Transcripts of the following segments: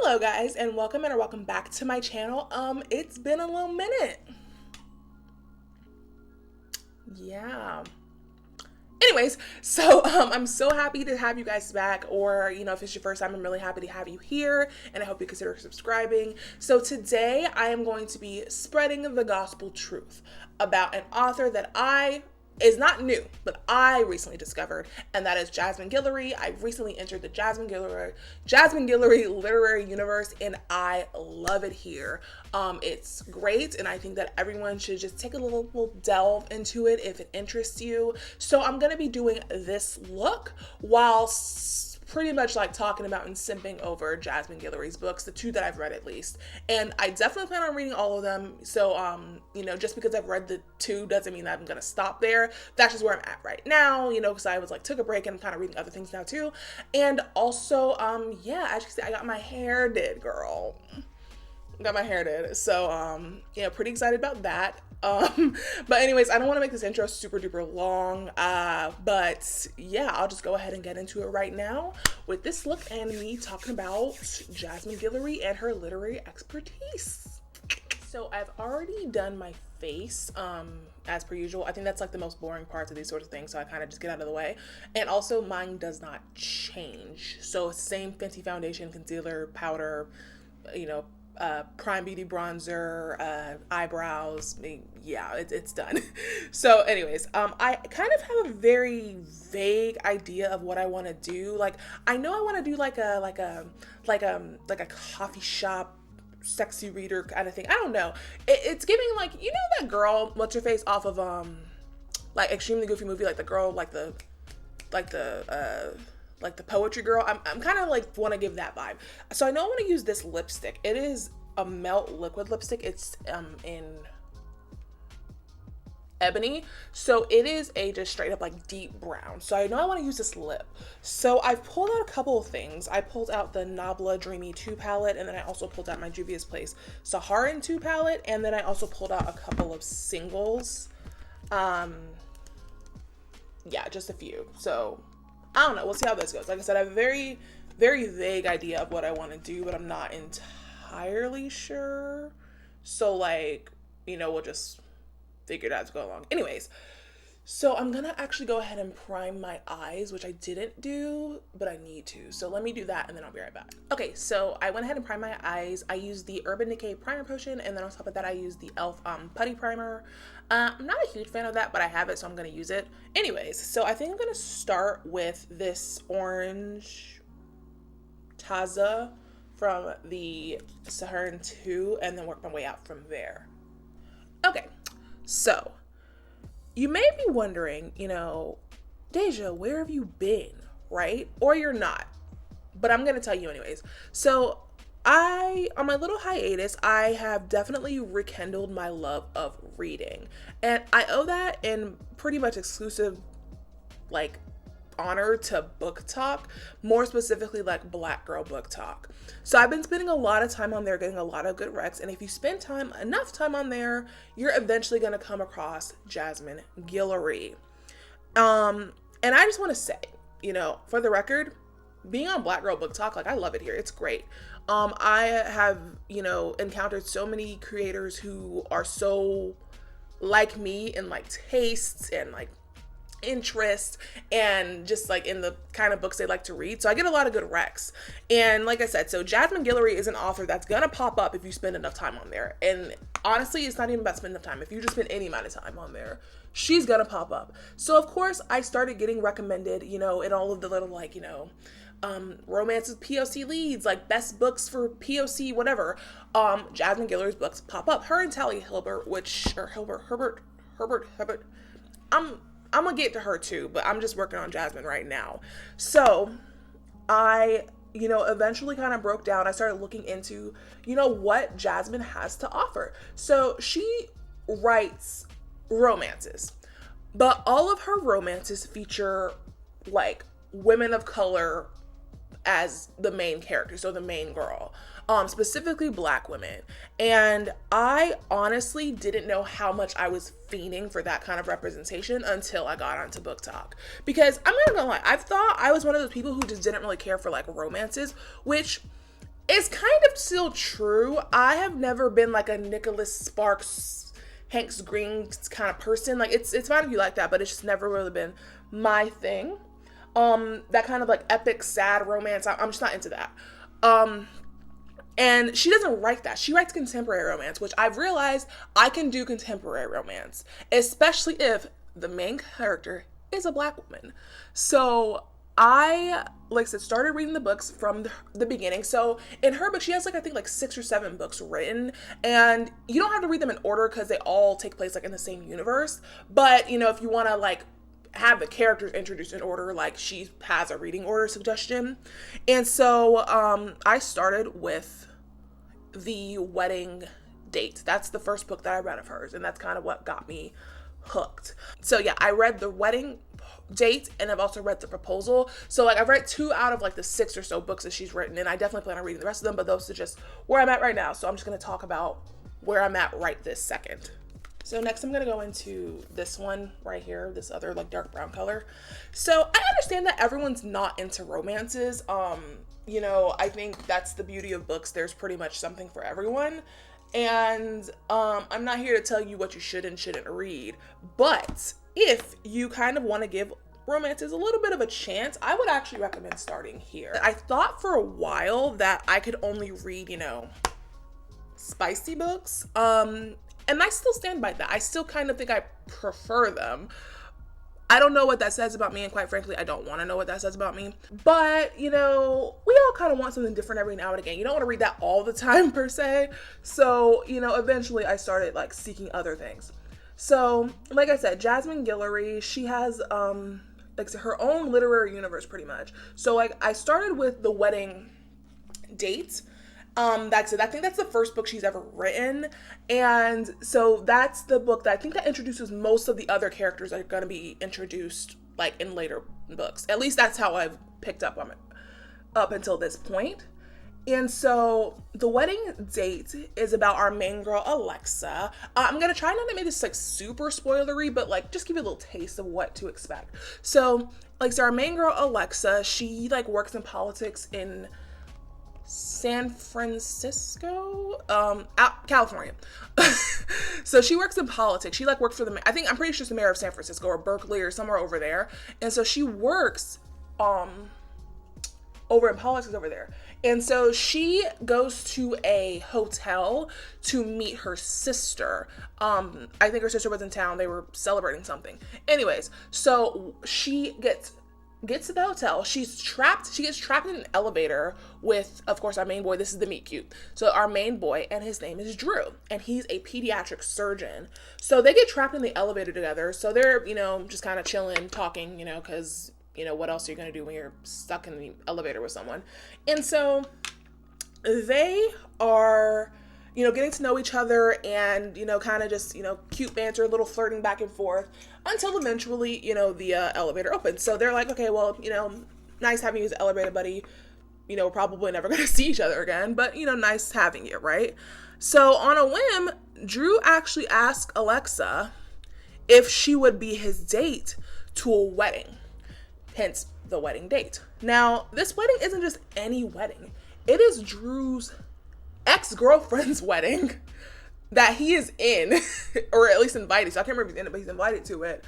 Hello guys, and welcome back to my channel. It's been a little minute. Yeah. Anyways, so I'm so happy to have you guys back, or if it's your first time, I'm really happy to have you here, and I hope you consider subscribing. So today I am going to be spreading the gospel truth about an author that is not new, but I recently discovered, and that is Jasmine Guillory. I recently entered the Jasmine Guillory Literary Universe, and I love it here. It's great, and I think that everyone should just take a little delve into it if it interests you. So I'm gonna be doing this look while pretty much like talking about and simping over Jasmine Guillory's books, the two that I've read at least. And I definitely plan on reading all of them. So, just because I've read the two doesn't mean that I'm going to stop there. That's just where I'm at right now, because I was took a break and I'm kind of reading other things now too. And also, as you can see, I got my hair did, girl. So, pretty excited about that. But anyways, I don't want to make this intro super duper long, but yeah, I'll just go ahead and get into it right now with this look and me talking about Jasmine Guillory and her literary expertise. So I've already done my face, as per usual. I think that's the most boring parts of these sorts of things, so I kind of just get out of the way. And also mine does not change. So same Fenty foundation, concealer, powder, Prime Beauty bronzer, eyebrows, it's done. So anyways, I kind of have a very vague idea of what I want to do. I know I want to do like a coffee shop sexy reader kind of thing. I don't know. It's giving that girl, what's her face, off of Extremely Goofy Movie, the girl, the poetry girl. I'm kind of want to give that vibe. So I know I want to use this lipstick. It is a Melt liquid lipstick. It's in Ebony. So it is a just straight up deep brown. So I know I want to use this lip. So I've pulled out a couple of things. I pulled out the Nabla Dreamy 2 palette, and then I also pulled out my Juvia's Place Saharan 2 palette, and then I also pulled out a couple of singles. Just a few. So I don't know. We'll see how this goes. Like I said, I have a very, very vague idea of what I want to do, but I'm not entirely sure. So we'll just figure it out as we go along. Anyways, so I'm gonna actually go ahead and prime my eyes, which I didn't do, but I need to. So let me do that and then I'll be right back. Okay, so I went ahead and primed my eyes. I used the Urban Decay Primer Potion, and then on top of that I used the e.l.f. Putty Primer. I'm not a huge fan of that, but I have it, so I'm gonna use it. Anyways, so I think I'm gonna start with this orange Taza from the Saharan 2 and then work my way out from there. Okay, so you may be wondering, Deja, where have you been, right? Or you're not, but I'm gonna tell you anyways. So on my little hiatus, I have definitely rekindled my love of reading, and I owe that in pretty much exclusive honor to Book Talk, more specifically Black Girl Book Talk. So I've been spending a lot of time on there, getting a lot of good recs, and if you spend enough time on there, you're eventually going to come across Jasmine Guillory. And I just want to say, for the record, being on Black Girl Book Talk, I love it here. It's great. I have, encountered so many creators who are so like me in tastes and interests and just in the kind of books they like to read. So I get a lot of good recs. And like I said, so Jasmine Guillory is an author that's gonna pop up if you spend enough time on there. And honestly, it's not even about spending enough time. If you just spend any amount of time on there, she's gonna pop up. So of course I started getting recommended, in all of the little romances, POC leads, best books for POC, whatever. Jasmine Guillory's books pop up. Her and Tally Hilbert, Herbert. I'm gonna get to her too, but I'm just working on Jasmine right now. So I, eventually kind of broke down. I started looking into, what Jasmine has to offer. So she writes romances, but all of her romances feature women of color as the main character, so the main girl, specifically Black women. And I honestly didn't know how much I was fiending for that kind of representation until I got onto Book Talk. Because I'm not gonna lie, I thought I was one of those people who just didn't really care for romances, which It's kind of still true. I have never been like a Nicholas Sparks, Hanks Green kind of person. Like it's fine if you like that, but it's just never really been my thing. That kind of like epic sad romance, I'm just not into that. And she doesn't write that. She writes contemporary romance, which I've realized I can do contemporary romance, especially if the main character is a Black woman. So I, like I said, started reading the books from the beginning. So in her book, she has like, I think like 6 or 7 books written, and you don't have to read them in order because they all take place like in the same universe. But, you know, if you want to like have the characters introduced in order, like she has a reading order suggestion. And so I started with The Wedding Date. That's the first book that I read of hers, and that's kind of what got me hooked. So yeah, I read The Wedding Date, and I've also read The Proposal. So like I've read 2 out of like the 6 or so books that she's written, and I definitely plan on reading the rest of them, but those are just where I'm at right now. So I'm just going to talk about where I'm at right this second. So next I'm going to go into this one right here, this other like dark brown color. So I understand that everyone's not into romances. You know, I think that's the beauty of books. There's pretty much something for everyone. And I'm not here to tell you what you should and shouldn't read. But if you kind of want to give romances a little bit of a chance, I would actually recommend starting here. I thought for a while that I could only read, you know, spicy books. And I still stand by that. I still kind of think I prefer them. I don't know what that says about me, and quite frankly, I don't want to know what that says about me. But, you know, we all kind of want something different every now and again. You don't want to read that all the time, per se. So, you know, eventually I started, like, seeking other things. So, like I said, Jasmine Guillory, she has, like, her own literary universe, pretty much. So, like, I started with The Wedding Date. That's it. I think that's the first book she's ever written. And so that's the book that I think that introduces most of the other characters that are going to be introduced like in later books. At least that's how I've picked up on it up until this point. And so The Wedding Date is about our main girl, Alexa. I'm going to try not to make this like super spoilery, but like just give you a little taste of what to expect. So our main girl, Alexa, she like works in politics in San Francisco, California. So she works in politics. She like works for I'm pretty sure she's the mayor of San Francisco or Berkeley or somewhere over there. And so she works over in politics over there. And so she goes to a hotel to meet her sister. I think her sister was in town. They were celebrating something. Anyways, so she gets to the hotel. She gets trapped in an elevator with, of course, our main boy. This is the meet cute. So our main boy, and his name is Drew, and he's a pediatric surgeon. So they get trapped in the elevator together. So they're, you know, just kind of chilling, talking, you know, because, you know, what else are you going to do when you're stuck in the elevator with someone? And so they are, you know, getting to know each other and, you know, kind of just, you know, cute banter, a little flirting back and forth until eventually, you know, the elevator opens. So they're like, okay, well, you know, nice having you as an elevator buddy. You know, we're probably never going to see each other again, but, you know, nice having you, right? So on a whim, Drew actually asked Alexa if she would be his date to a wedding, hence The Wedding Date. Now, this wedding isn't just any wedding. It is Drew's ex-girlfriend's wedding that he is in, or at least invited. So I can't remember if he's in it, but he's invited to it.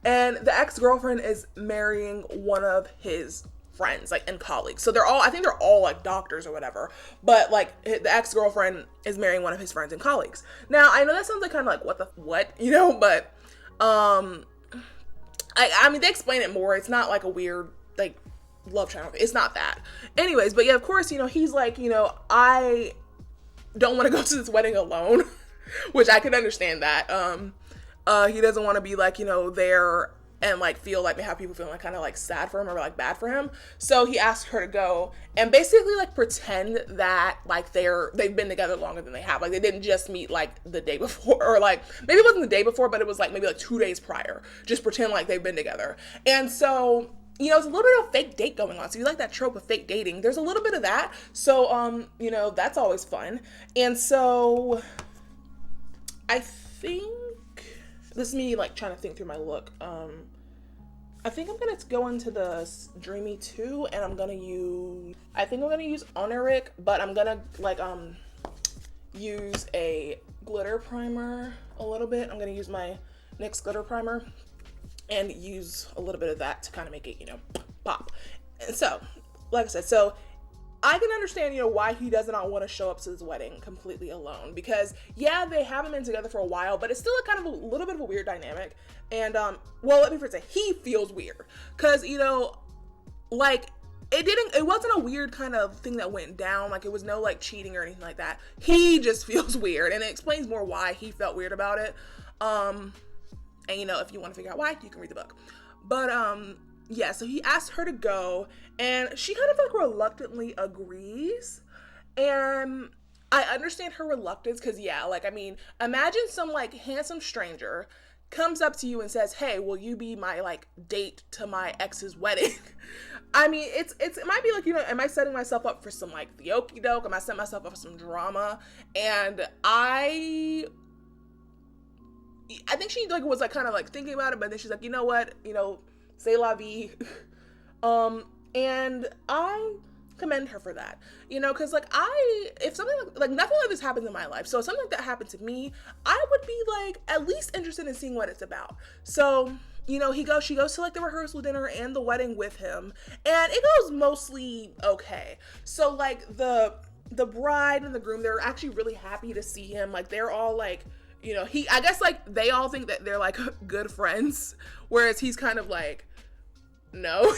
And the ex-girlfriend is marrying one of his friends, like, and colleagues. So I think they're all like doctors or whatever. But like the ex-girlfriend is marrying one of his friends and colleagues. Now, I know that sounds like kind of like what, you know, but I mean, they explain it more. It's not like a weird, like, love channel. It's not that. Anyways, but yeah, of course, you know, he's like, you know, I don't want to go to this wedding alone, which I can understand that. He doesn't want to be like, you know, there and like feel like have people feeling like kind of like sad for him or like bad for him. So he asked her to go and basically like pretend that like they've been together longer than they have. Like they didn't just meet like the day before, or like maybe it wasn't the day before, but it was like maybe like 2 days prior. Just pretend like they've been together. And so, you know, it's a little bit of fake date going on. So you like that trope of fake dating. There's a little bit of that. So, you know, that's always fun. And so I think, this is me like trying to think through my look. I think I'm gonna go into the Dreamy 2, and I'm gonna use Oniric, but I'm gonna like use a glitter primer a little bit. I'm gonna use my NYX glitter primer and use a little bit of that to kind of make it, you know, pop. And so, like I said, so I can understand, you know, why he does not want to show up to his wedding completely alone, because yeah, they haven't been together for a while, but it's still a kind of a little bit of a weird dynamic. And well, let me first say, he feels weird, because, you know, like it wasn't a weird kind of thing that went down, like it was no like cheating or anything like that. He just feels weird, and it explains more why he felt weird about it. And you know, if you want to figure out why, you can read the book. But yeah, so he asked her to go, and she kind of like reluctantly agrees. And I understand her reluctance, because yeah, like, I mean, imagine some like handsome stranger comes up to you and says, hey, will you be my like date to my ex's wedding? I mean, it might be like, you know, am I setting myself up for some like the okie doke? Am I setting myself up for some drama? And I think she like was like kind of like thinking about it, but then she's like, you know what, you know, c'est la vie. And I commend her for that, you know, because like if something like nothing like this happens in my life, so if something like that happened to me, I would be like at least interested in seeing what it's about. So, you know, she goes to like the rehearsal dinner and the wedding with him, and it goes mostly okay. So like the bride and the groom, they're actually really happy to see him. Like they're all like, you know, I guess like they all think that they're like good friends, whereas he's kind of like, no.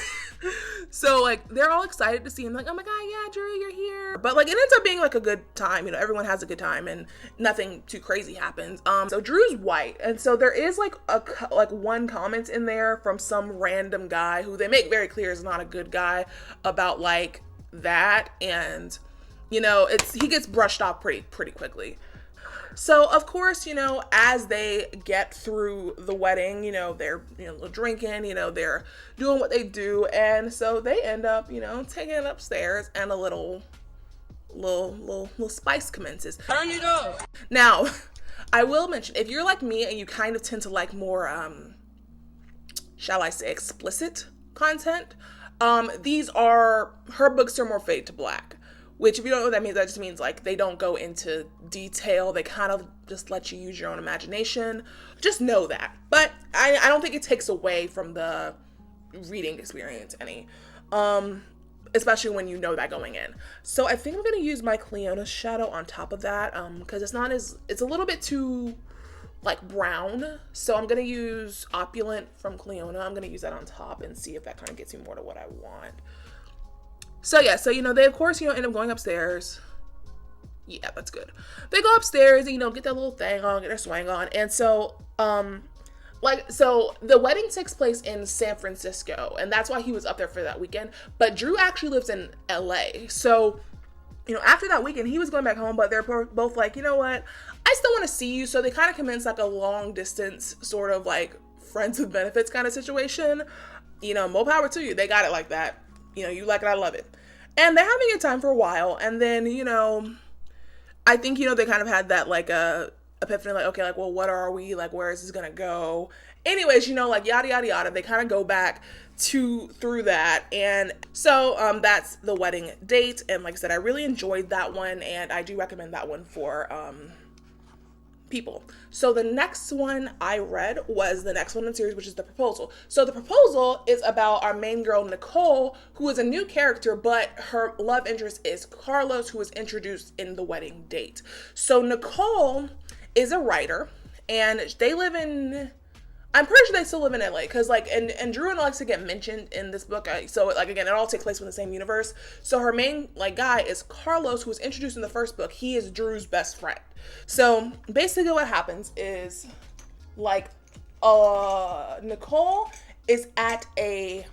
So like they're all excited to see him, like, oh my god, yeah, Drew, you're here. But like it ends up being like a good time, you know, everyone has a good time and nothing too crazy happens. So Drew's white, and so there is like one comment in there from some random guy who they make very clear is not a good guy about like that, and you know, he gets brushed off pretty quickly. So of course, you know, as they get through the wedding, you know, they're, you know, drinking, you know, they're doing what they do, and so they end up, you know, taking it upstairs, and a little spice commences. Turn it up. Now, I will mention, if you're like me and you kind of tend to like more, shall I say, explicit content, her books are more fade to black. Which, if you don't know what that means, that just means like they don't go into detail. They kind of just let you use your own imagination. Just know that. But I don't think it takes away from the reading experience any. Especially when you know that going in. So I think I'm going to use my Clionadh shadow on top of that. Because it's a little bit too like brown. So I'm going to use Opulent from Clionadh. I'm going to use that on top and see if that kind of gets me more to what I want. So yeah, so, you know, they of course, you know, end up going upstairs. Yeah, that's good. They go upstairs and, you know, get their little thing on, get their swang on. And so, so the wedding takes place in San Francisco, and that's why he was up there for that weekend. But Drew actually lives in LA. So, you know, after that weekend, he was going back home, but they're both like, you know what, I still want to see you. So they kind of commence like a long distance sort of like friends with benefits kind of situation. You know, more power to you. They got it like that. You know, you like it, I love it. And they're having a good time for a while. And then, you know, I think, you know, they kind of had that like epiphany, like, okay, like, well, what are we? Like, where is this going to go? Anyways, you know, like yada, yada, yada. They kind of go back through that. And so that's the wedding date. And like I said, I really enjoyed that one. And I do recommend that one for people. So the next one I read was the next one in the series, which is The Proposal. So The Proposal is about our main girl, Nicole, who is a new character, but her love interest is Carlos, who was introduced in the wedding date. So Nicole is a writer, and they live in, I'm pretty sure they still live in LA, because like, and Drew and Alexa get mentioned in this book. So like, again, it all takes place in the same universe. So her main like guy is Carlos, who was introduced in the first book. He is Drew's best friend. So basically what happens is like, Nicole is at a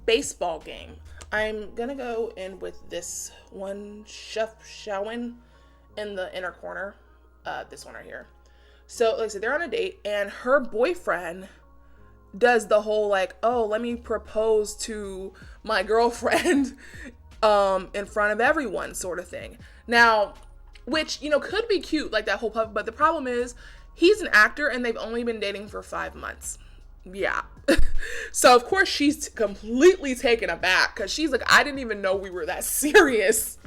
baseball game. I'm gonna go in with this one, Chefchaoen, in the inner corner, this one right here. So like I said, they're on a date, and her boyfriend does the whole like, oh, let me propose to my girlfriend in front of everyone sort of thing. Now, which, you know, could be cute, like that whole puff, but the problem is he's an actor and they've only been dating for 5 months. Yeah, So of course she's completely taken aback because she's like, I didn't even know we were that serious.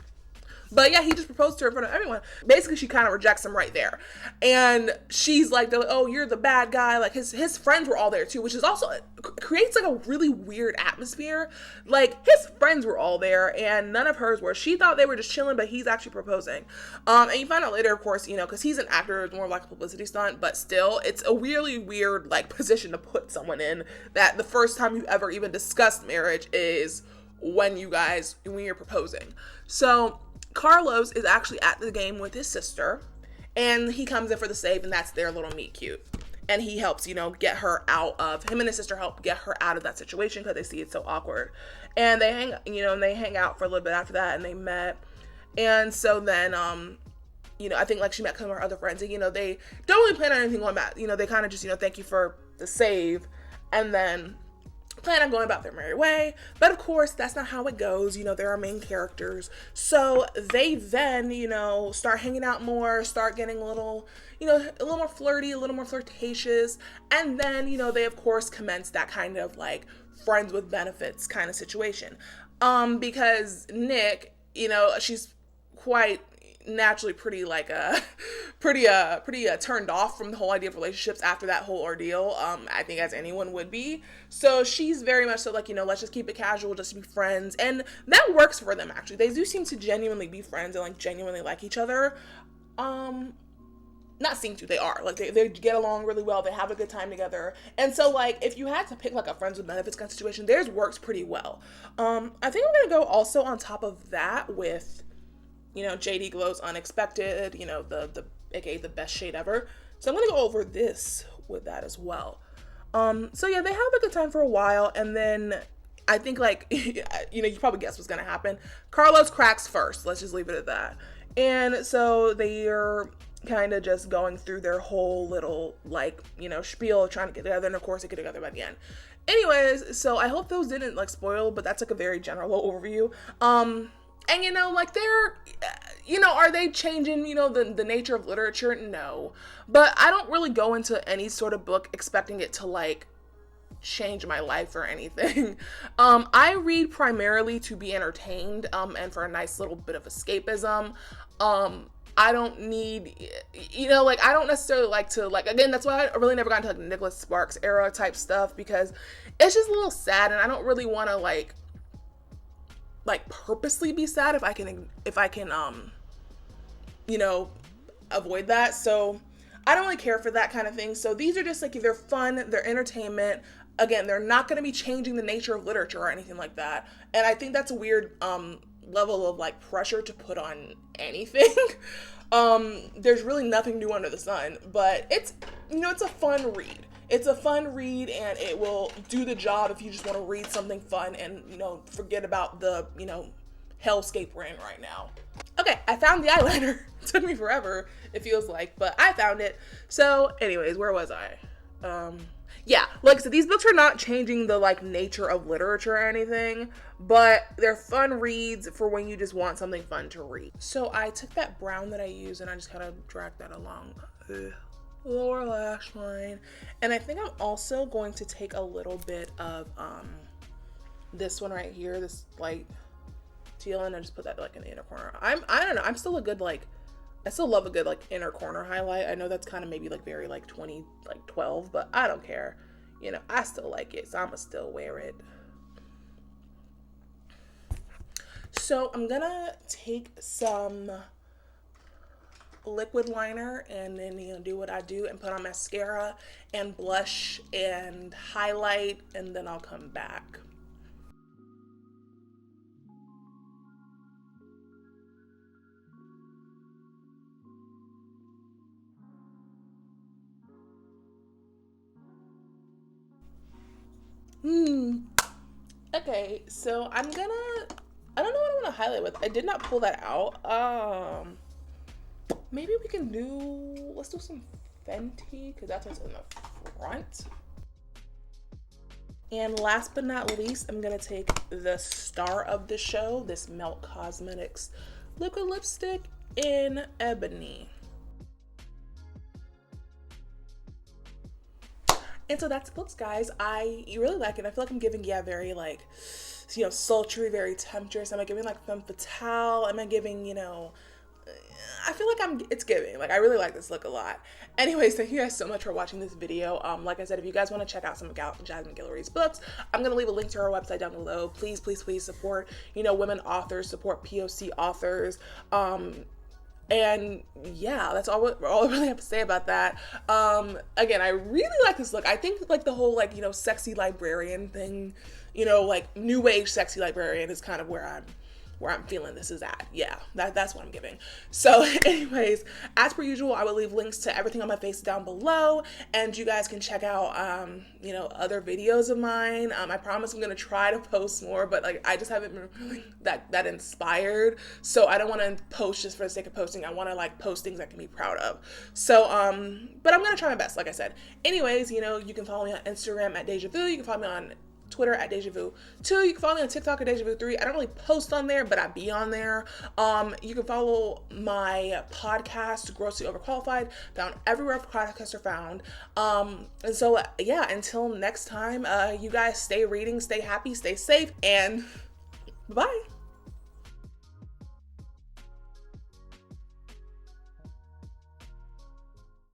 But yeah, he just proposed to her in front of everyone. Basically, she kind of rejects him right there. And she's like, oh, you're the bad guy. Like, his friends were all there too, which is also, creates like a really weird atmosphere. Like, his friends were all there and none of hers were. She thought they were just chilling, but he's actually proposing. And you find out later, of course, you know, because he's an actor, it's more like a publicity stunt, but still, it's a really weird, like, position to put someone in, that the first time you've ever even discussed marriage is when you're proposing. So Carlos is actually at the game with his sister, and he comes in for the save, and that's their little meet cute. And he helps, you know, get her out of, him and his sister help get her out of that situation because they see it's so awkward. And they hang out for a little bit after that, and they met. And so then, you know, I think like she met some of her other friends, and, you know, they don't really plan on anything going back. You know, they kind of just, you know, thank you for the save, and then plan on going about their merry way. But of course, that's not how it goes. You know, they're our main characters. So they then, you know, start hanging out more, start getting a little, you know, a little more flirty, a little more flirtatious. And then, you know, they of course commence that kind of like friends with benefits kind of situation. Because Nick, you know, she's quite naturally pretty like pretty turned off from the whole idea of relationships after that whole ordeal, I think, as anyone would be. So she's very much so like, you know, let's just keep it casual, just to be friends. And that works for them, actually. They do seem to genuinely be friends and like genuinely like each other. Not seem to, they are like, they get along really well, they have a good time together. And so like, if you had to pick like a friends with benefits kind of situation, theirs works pretty well. I think I'm gonna go also on top of that with, you know, JD Glow's Unexpected, you know, the aka the best shade ever. So I'm gonna go over this with that as well. So yeah, they have a good time for a while, and then I think like, you know, you probably guess what's gonna happen. Carlos cracks first. Let's just leave it at that. And so they're kind of just going through their whole little like, you know, spiel of trying to get together, and of course they get together by the end. Anyways, so I hope those didn't like spoil, but that's like a very general overview. And, you know, like, they're, you know, are they changing, you know, the nature of literature? No. But I don't really go into any sort of book expecting it to, like, change my life or anything. I read primarily to be entertained, and for a nice little bit of escapism. I don't need, you know, like, I don't necessarily like to, like, again, that's why I really never got into, like, Nicholas Sparks era type stuff, because it's just a little sad, and I don't really want to, like purposely be sad if I can, you know, avoid that. So I don't really care for that kind of thing. So these are just like, they're fun, they're entertainment. Again, they're not going to be changing the nature of literature or anything like that. And I think that's a weird level of like pressure to put on anything. There's really nothing new under the sun, but it's, you know, it's a fun read. It's a fun read, and it will do the job if you just want to read something fun and, you know, forget about the, you know, hellscape we're in right now. Okay, I found the eyeliner. It took me forever, it feels like, but I found it. So anyways, where was I? Yeah, like I said, these books are not changing the like nature of literature or anything, but they're fun reads for when you just want something fun to read. So I took that brown that I used and I just kind of dragged that along lower lash line, and I think I'm also going to take a little bit of this one right here, this light teal, and I just put that like in the inner corner. I don't know, I'm still a good like, I still love a good like inner corner highlight. I know that's kind of maybe like very like 2012, but I don't care, you know, I still like it, so I'ma still wear it. So I'm gonna take some liquid liner and then, you know, do what I do and put on mascara and blush and highlight, and then I'll come back. Okay, so I don't know what I want to highlight with. I did not pull that out. Maybe we can let's do some Fenty, because that's what's in the front. And last but not least, I'm going to take the star of the show, this Nabla Cosmetics liquid lipstick in Ebony. And so that's books, guys. I really like it. I feel like I'm giving, yeah, very like, you know, sultry, very temptress. Am I giving like femme fatale? Am I giving, you know, I feel like it's giving. Like, I really like this look a lot. Anyways, thank you guys so much for watching this video. Like I said, if you guys want to check out some of Jasmine Guillory's books, I'm going to leave a link to her website down below. Please, please, please support, you know, women authors, support POC authors. And yeah, that's all I really have to say about that. Again, I really like this look. I think like the whole like, you know, sexy librarian thing, you know, like new age sexy librarian is kind of where I'm feeling this is at. Yeah, that's what I'm giving. So anyways, as per usual, I will leave links to everything on my face down below, and you guys can check out, you know, other videos of mine. I promise I'm going to try to post more, but like, I just haven't been really that inspired. So I don't want to post just for the sake of posting. I want to like post things I can be proud of. So, but I'm going to try my best, like I said. Anyways, you know, you can follow me on Instagram at Deja Vu. You can follow me on Twitter at Deja Vu 2. You can follow me on TikTok at Deja Vu 3. I don't really post on there, but I be on there. You can follow my podcast, Grossly Overqualified, found everywhere podcasts are found. And so yeah, until next time, you guys stay reading, stay happy, stay safe, and bye.